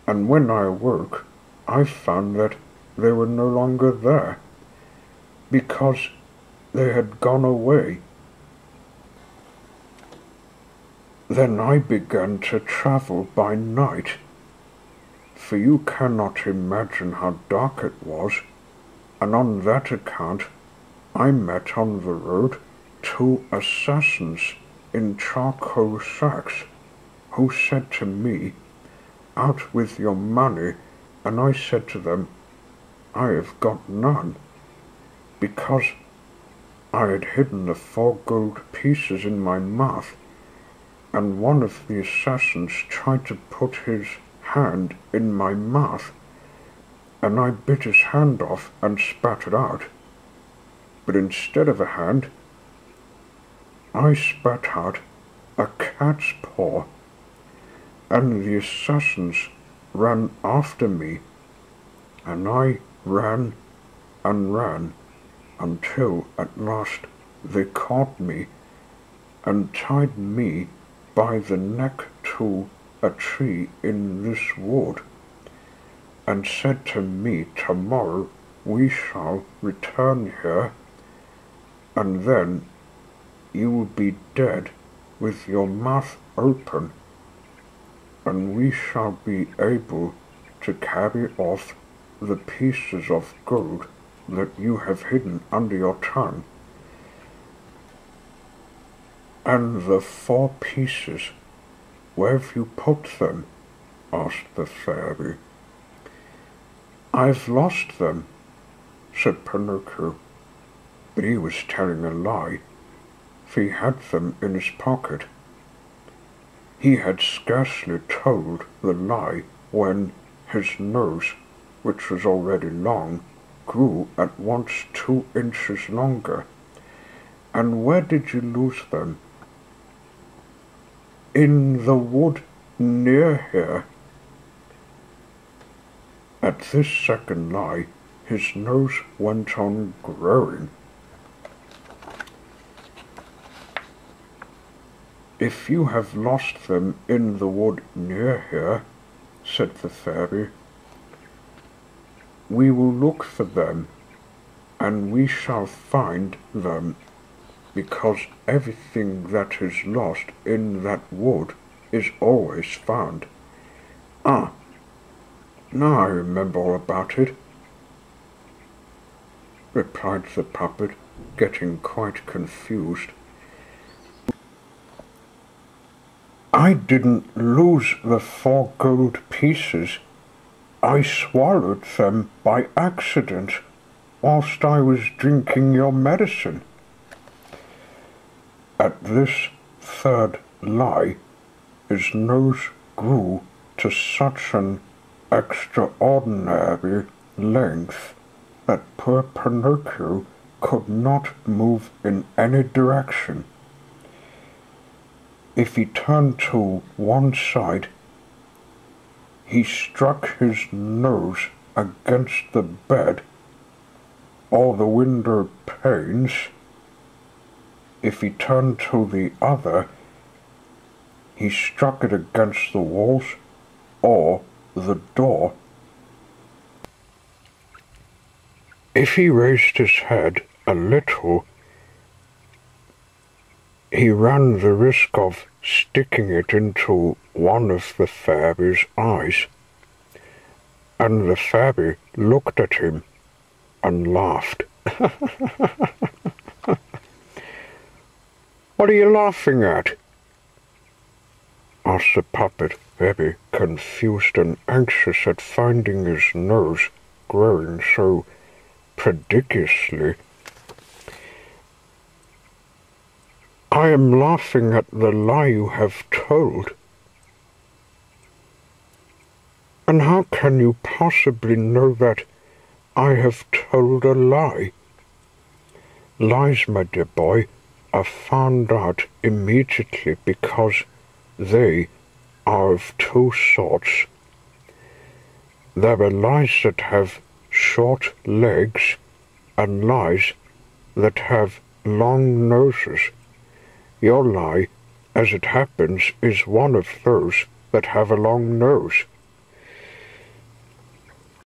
And when I awoke, I found that they were no longer there, because they had gone away. Then I began to travel by night, for you cannot imagine how dark it was, and on that account I met on the road 2 assassins in charcoal sacks, who said to me, "Out with your money," and I said to them, "I have got none," because I had hidden the 4 gold pieces in my mouth, and one of the assassins tried to put his hand in my mouth, and I bit his hand off and spat it out. But instead of a hand, I spat out a cat's paw, and the assassins ran after me, and I ran and ran until at last they caught me and tied me by the neck to a tree in this wood, and said to me, "Tomorrow we shall return here, and then you will be dead with your mouth open, and we shall be able to carry off the pieces of gold that you have hidden under your tongue." "And the 4 pieces, where have you put them?" asked the fairy. "I've lost them," said Pinocchio, but he was telling a lie, for he had them in his pocket. He had scarcely told the lie when his nose, which was already long, grew at once 2 inches longer. "And where did you lose them?" "In the wood near here." At this second lie, his nose went on growing. "If you have lost them in the wood near here," said the fairy, "we will look for them, and we shall find them, because everything that is lost in that wood is always found." "Ah, now I remember all about it," replied the puppet, getting quite confused. "I didn't lose the 4 gold pieces. I swallowed them by accident." whilst I was drinking your medicine." At this third lie, his nose grew to such an extraordinary length that poor Pinocchio could not move in any direction. If he turned to one side, he struck his nose against the bed or the window panes. If he turned to the other, he struck it against the walls or the door. If he raised his head a little, he ran the risk of sticking it into one of the fairy's eyes, and the fairy looked at him and laughed. "What are you laughing at?" asked the puppet, very confused and anxious at finding his nose growing so prodigiously. "I am laughing at the lie you have told." "And how can you possibly know that I have told a lie?" "Lies, my dear boy, are found out immediately because they are of two sorts. There are lies that have short legs and lies that have long noses. Your lie, as it happens, is one of those that have a long nose."